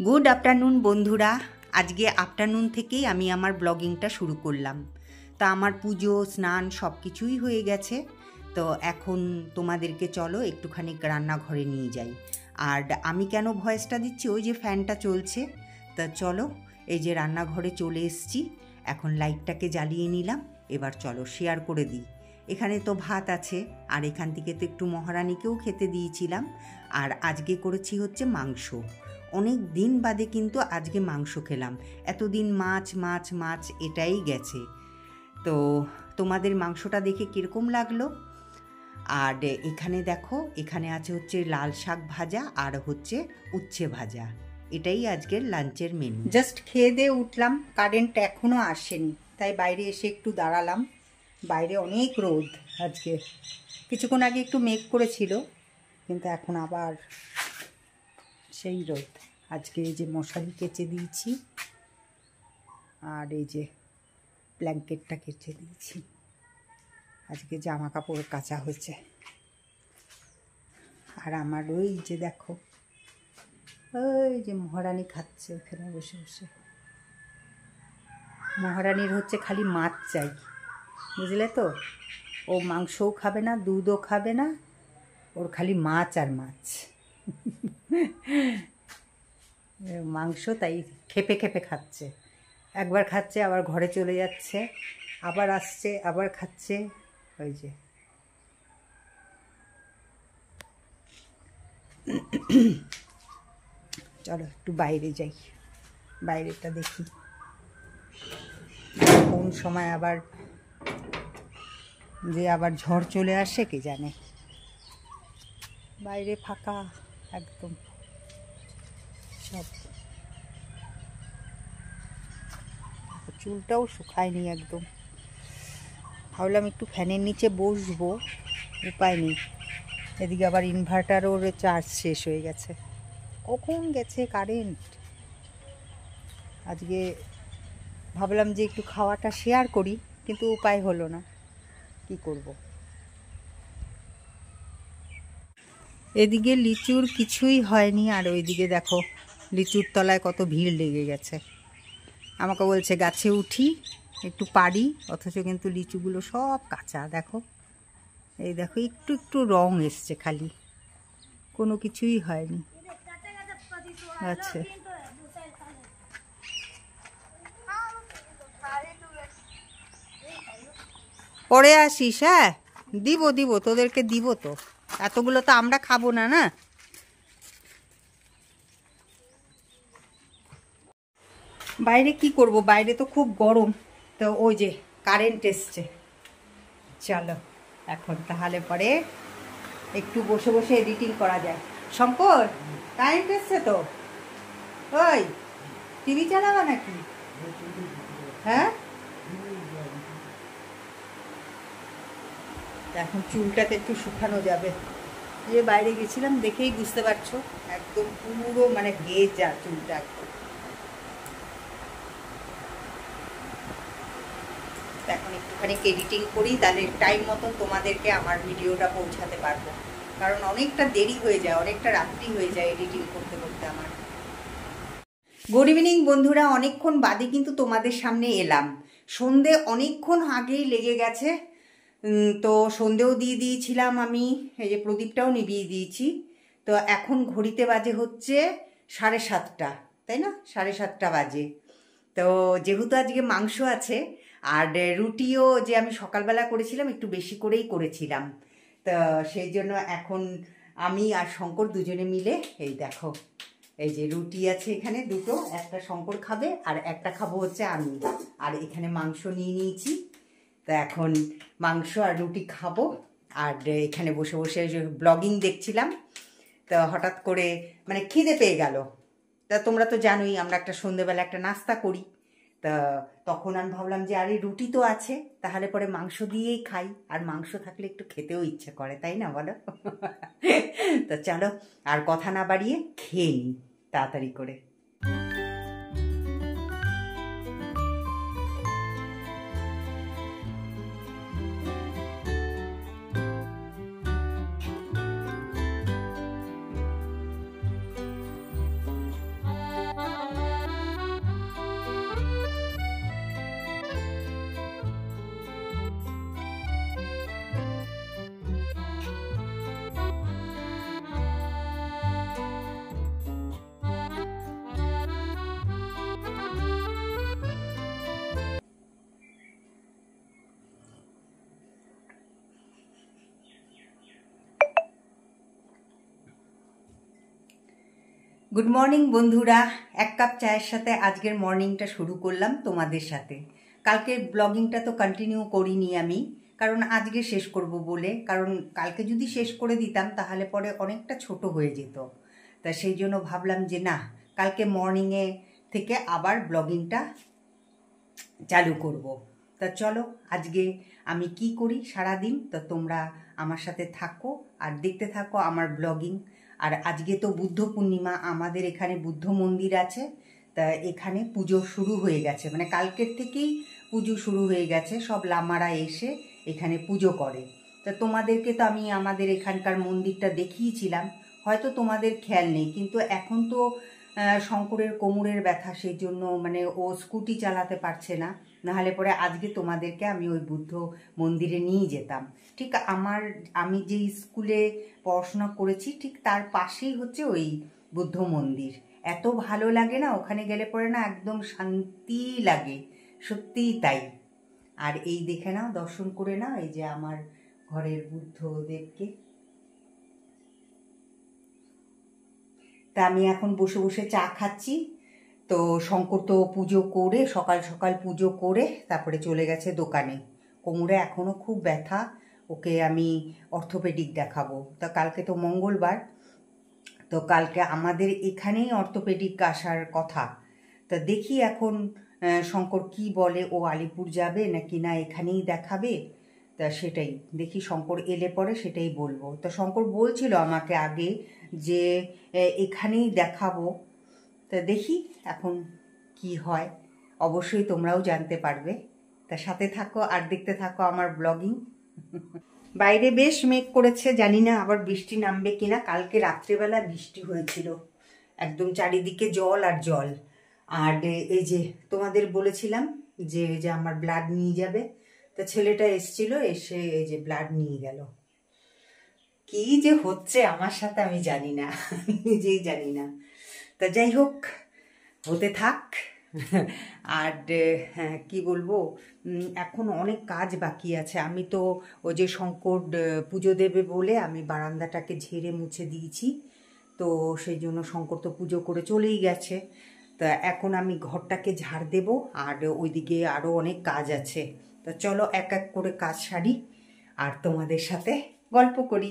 Good afternoon বন্ধুরা। আজকে afternoon থেকেই আমি আমার ব্লগিংটা শুরু করলাম। তা আমার পুজো স্নান সব কিছুই হয়ে গেছে। তো এখন তোমাদেরকে চলো একটুখানি রান্নাঘরে নিয়ে যাই। আর আমি কেন ভয়েসটা দিচ্ছি, ওই যে ফ্যানটা চলছে। তা চলো, এই যে রান্নাঘরে চলে এসেছি। এখন লাইটটাকে জ্বালিয়ে নিলাম। এবার চলো শেয়ার করে দিই। এখানে তো ভাত আছে, আর এখান থেকে তো একটু মহারানীকেও খেতে দিয়েছিলাম। আর আজকে করেছি হচ্ছে মাংস। অনেক দিন বাদে কিন্তু আজকে মাংস খেলাম। এতদিন মাছ মাছ মাছ এটাই গেছে। তো তোমাদের মাংসটা দেখে কীরকম লাগলো? আর এখানে দেখো, এখানে আছে হচ্ছে লাল শাক ভাজা আর হচ্ছে উচ্ছে ভাজা। এটাই আজকের লাঞ্চের মেনু। জাস্ট খেয়ে দিয়ে উঠলাম, কারেন্ট এখনও আসেনি, তাই বাইরে এসে একটু দাঁড়ালাম। বাইরে অনেক রোদ আজকে। কিছুক্ষণ আগে একটু মেঘ করেছিল, কিন্তু এখন আবার সেই রোদ। আজকে এই যে মশারি কেচে দিয়েছি, আর এই যে ব্ল্যাঙ্কেটটা কেচে দিয়েছি। আজকে জামা কাপড় কাচা হয়েছে। আর আমার ওই যে দেখো, ওই যে মহারানী খাচ্ছে ওখানে বসে বসে। মহারানীর হচ্ছে খালি মাছ চাই, বুঝলে তো। ও মাংসও খাবে না, দুধও খাবে না, ওর খালি মাছ আর মাছ। মাংস তাই খেপে খেপে খাচ্ছে। একবার খাচ্ছে, আবার ঘরে চলে যাচ্ছে, আবার আসছে, আবার খাচ্ছে। ওই যে চলো একটু বাইরে যাই, বাইরেটা দেখি কোন সময় আবার যে আবার ঝড় চলে আসে কে জানে। বাইরে ফাঁকা একদম সব। চুলটাও শুকায়নি একদম। ভাবলাম একটু ফ্যানের নিচে বসবো, উপায় নেই। এদিকে আবার ইনভার্টারওর চার্জ শেষ হয়ে গেছে। কখন গেছে কারেন্ট। আজকে ভাবলাম যে একটু খাওয়াটা শেয়ার করি, কিন্তু উপায় হলো না, কি করব। এদিকে লিচুর কিছুই হয়নি, আর ওইদিকে দেখো লিচুর তলায় কত ভিড় লেগে গেছে। আমাকে বলছে গাছে উঠি একটু পারি, অথচ কিন্তু লিচুগুলো সব কাঁচা। দেখো, এই দেখো একটু একটু রং এসছে, খালি কোনো কিছুই হয়নি। আচ্ছা, পরে আসিস। হ্যাঁ, দিব দিব, তোদেরকে দিব তো। এতগুলো তো আমরা খাবো না, না। বাইরে কি করব, বাইরে তো খুব গরম। তো ওই যে কারেন্ট এসছে। চলো এখন তাহলে পরে একটু বসে বসে এডিটিং করা যায়। শঙ্কর, কারেন্ট এসছে তো, ওই টিভি চালাবা নাকি? হ্যাঁ, এখন চুলটাতে একটু শুকানো যাবে। যে বাইরে গেছিলাম দেখেই বুঝতে পারছো, একদম পুরো মানে ভেজা চুলটা একদম। এখন একটুখানি এডিটিং করি, তাহলে টাইম মতন তোমাদেরকে আমার ভিডিওটা পৌঁছাতে পারবো। কারণ অনেকটা দেরি হয়ে যায়, অনেকটা রাত্রি হয়ে যায় এডিটিং করতে করতে আমার। গুড ইভিনিং বন্ধুরা, অনেকক্ষণ বাদে কিন্তু তোমাদের সামনে এলাম। সন্ধে অনেকক্ষণ আগেই লেগে গেছে। তো সন্ধেও দিয়ে দিয়েছিলাম আমি, এই যে প্রদীপটাও নিভিয়ে দিয়েছি। তো এখন ঘড়িতে বাজে হচ্ছে 7:30, তাই না? 7:30 বাজে। তো যেহেতু আজকে মাংস আছে, আর রুটিও যে আমি সকালবেলা করেছিলাম একটু বেশি করেই করেছিলাম। তো সেই জন্য এখন আমি আর শঙ্কর দুজনে মিলে, এই দেখো এই যে রুটি আছে এখানে দুটো, একটা শঙ্কর খাবে আর একটা খাবো হচ্ছে আমি। আর এখানে মাংস নিয়ে নিয়েছি। তো এখন মাংস আর রুটি খাবো। আর এখানে বসে বসে ব্লগিং দেখছিলাম। তো হঠাৎ করে মানে খিদে পেয়ে গেল। তা তোমরা তো জানোই আমরা একটা সন্ধেবেলা একটা নাস্তা করি। তা তখন আমি ভাবলাম যে আরে রুটি তো আছে, তাহলে পরে মাংস দিয়েই খাই। আর মাংস থাকলে একটু খেতেও ইচ্ছে করে, তাই না বলো? তো চলো আর কথা না বাড়িয়ে খেয়ে নিই তাড়াতাড়ি করে। গুড মর্নিং বন্ধুরা, এক কাপ চায়ের সাথে আজকের মর্নিংটা শুরু করলাম তোমাদের সাথে। কালকের ব্লগিংটা তো কন্টিনিউ করিনি আমি, কারণ আজকে শেষ করব বলে, কারণ কালকে যদি শেষ করে দিতাম তাহলে পরে অনেকটা ছোট হয়ে যেত। তা সেই জন্য ভাবলাম যে না, কালকে মর্নিংয়ে থেকে আবার ব্লগিংটা চালু করব। তা চলো আজকে আমি কি করি সারাদিন, তা তোমরা আমার সাথে থাকো আর দেখতে থাকো আমার ব্লগিং। আর আজকে তো বুদ্ধ পূর্ণিমা, আমাদের এখানে বুদ্ধ মন্দির আছে, তা এখানে পুজো শুরু হয়ে গেছে, মানে কালকের থেকেই পুজো শুরু হয়ে গেছে। সব লামারা এসে এখানে পুজো করে। তা তোমাদেরকে তো আমি আমাদের এখানকার মন্দিরটা দেখিয়েছিলাম, হয়তো তোমাদের খেয়াল নেই, কিন্তু এখন তো শঙ্করের কোমরের ব্যথা, সেই জন্য মানে ও স্কুটি চালাতে পারছে না, নাহলে পরে আজকে তোমাদেরকে আমি ওই বুদ্ধ মন্দিরে নিয়ে যেতাম। ঠিক আমি যেই স্কুলে পড়াশোনা করেছি ঠিক তার পাশেই হচ্ছে ওই বুদ্ধ মন্দির। এত ভালো লাগে না ওখানে গেলে পরে, না একদম শান্তি লাগে, সত্যিই তাই। আর এই দেখে নাও, দর্শন করে নাও, এই যে আমার ঘরের বুদ্ধদেবকে। তা আমি এখন বসে বসে চা খাচ্ছি। তো শঙ্কর তো পুজো করে, সকাল সকাল পুজো করে তারপরে চলে গেছে দোকানে। কোমরে এখনও খুব ব্যথা, ওকে আমি অর্থোপেডিক দেখাবো। তা কালকে তো মঙ্গলবার, তো কালকে আমাদের এখানেই অর্থোপেডিক আসার কথা। তা দেখি এখন শঙ্কর কি বলে, ও আলিপুর যাবে নাকি না এখানেই দেখাবে। তা সেটাই দেখি, শঙ্কর এলে পরে সেটাই বলবো। তা শঙ্কর বলছিল আমাকে আগে যে এখানেই দেখাবো। তা দেখি এখন কি হয়, অবশ্যই তোমরাও জানতে পারবে। তা সাথে থাকো আর দেখতে থাকো আমার ব্লগিং। বাইরে বেশ মেঘ করেছে, জানি না আবার বৃষ্টি নামবে কিনা। কালকে রাত্রেবেলা বৃষ্টি হয়েছিল, একদম চারিদিকে জল আর জল। আর এই যে তোমাদের বলেছিলাম যে আমার ব্লাড নিয়ে যাবে, তা ছেলেটা এসছিল, এসে এই যে ব্লাড নিয়ে গেল। কি যে হচ্ছে আমার সাথে আমি জানি না, নিজেই জানি না। তা যাই হোক, হতে থাক। আর হ্যাঁ কি বলবো, এখন অনেক কাজ বাকি আছে। আমি তো ওই যে শঙ্কর পুজো দেবে বলে আমি বারান্দাটাকে ঝেড়ে মুছে দিয়েছি, তো সেই জন্য শঙ্কর তো পুজো করে চলেই গেছে। তা এখন আমি ঘরটাকে ঝাড় দেব, আর ওইদিকে আরও অনেক কাজ আছে। তা চলো এক এক করে কাজ সারি আর তোমাদের সাথে গল্প করি।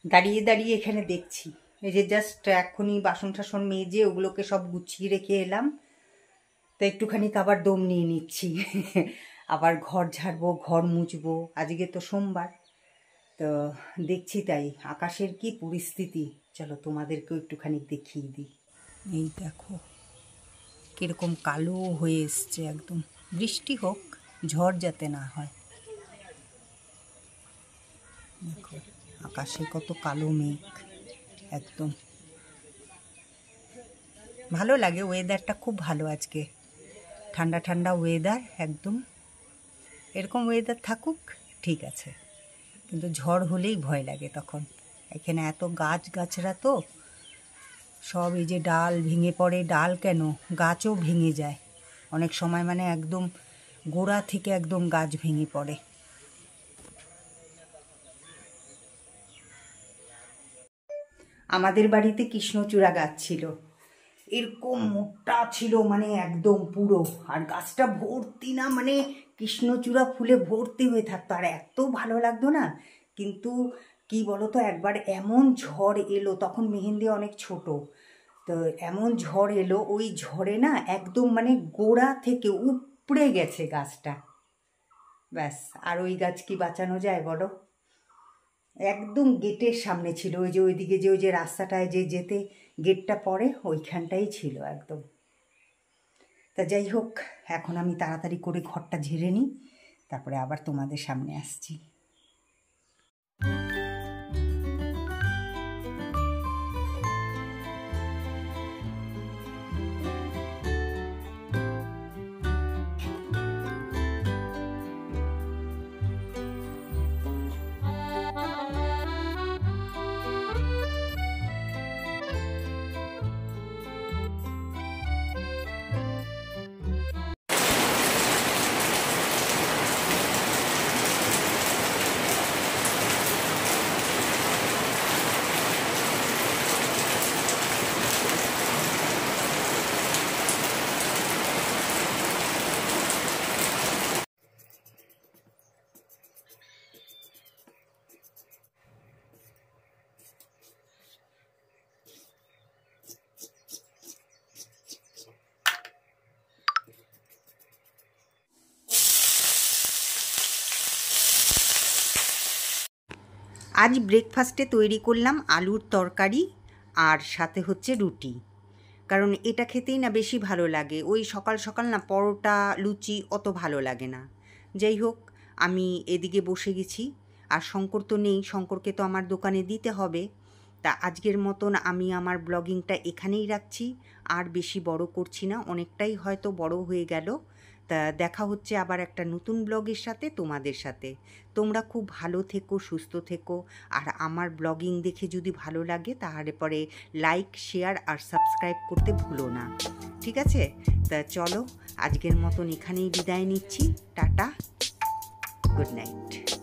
দাঁড়িয়ে দাঁড়িয়ে এখানে দেখছি, এই যে জাস্ট এখনই বাসন টাসন মেজে ওগুলোকে সব গুছিয়ে রেখে এলাম। তো একটুখানি আবার দম নিয়ে নিচ্ছি। আবার ঘর ঝাড়বো, ঘর মুছবো, আজকে তো সোমবার। তো দেখছি তাই আকাশের কি পরিস্থিতি, চলো তোমাদেরকেও একটুখানি দেখিয়ে দিই। এই দেখো কিরকম কালো হয়ে এসছে, একদম বৃষ্টি হোক, ঝড় যাতে না হয়। দেখো আকাশে কত কালো মেঘ, একদম ভালো লাগে ওয়েদারটা, খুব ভালো আজকে, ঠান্ডা ঠান্ডা ওয়েদার একদম। এরকম ওয়েদার থাকুক ঠিক আছে, কিন্তু ঝড় হলেই ভয় লাগে তখন। এখানে এত গাছগাছরা তো সব, এই যে ডাল ভেঙে পড়ে, ডাল কেন গাছও ভেঙে যায় অনেক সময়, মানে একদম গোড়া থেকে একদম গাছ ভেঙে পড়ে। আমাদের বাড়িতে কৃষ্ণচূড়া গাছ ছিল, এরকম মোটা ছিল, মানে একদম পুরো, আর গাছটা ভর্তি না, মানে কৃষ্ণচূড়া ফুলে ভর্তি হয়ে থাকতো, আর এত ভালো লাগতো না। কিন্তু কি বলতো, একবার এমন ঝড় এলো, তখন মেহেন্দি অনেক ছোট, তো এমন ঝড় এলো, ওই ঝড়ে না একদম মানে গোড়া থেকে উপড়ে গেছে গাছটা। ব্যাস, আর ওই গাছ কি বাঁচানো যায় বলো? একদম গেটের সামনে ছিল, ওই যে ওইদিকে যে ওই যে রাস্তাটায় যে যেতে গেটটা পড়ে ওইখানটাই ছিল একদম। তা যাই হোক, এখন আমি তাড়াতাড়ি করে ঘরটা ঝেড়ে নিই, তারপরে আবার তোমাদের সামনে আসছি। আজ ব্রেকফাস্টে তৈরি করলাম আলুর তরকারি আর সাথে হচ্ছে রুটি, কারণ এটা খেতেই না বেশি ভালো লাগে। ওই সকাল সকাল না পরোটা লুচি অত ভালো লাগে না। যাই হোক, আমি এদিকে বসে গেছি, আর শঙ্কর তো নেই, শঙ্করকে তো আমার দোকানে দিতে হবে। তা আজকের মতন আমি আমার ব্লগিংটা এখানেই রাখছি, আর বেশি বড় করছি না, অনেকটাই হয়তো বড় হয়ে গেল। তা দেখা হচ্ছে আবার একটা নতুন ব্লগের সাথে, তোমাদের সাথে। তোমরা খুব ভালো থেকো, সুস্থ থেকো, আর আমার ব্লগিং দেখে যদি ভালো লাগে তাহলে পরে লাইক, শেয়ার আর সাবস্ক্রাইব করতে ভুলো না, ঠিক আছে? তা চলো, আজকের মতন এখানেই বিদায় নিচ্ছি। Tata, good night.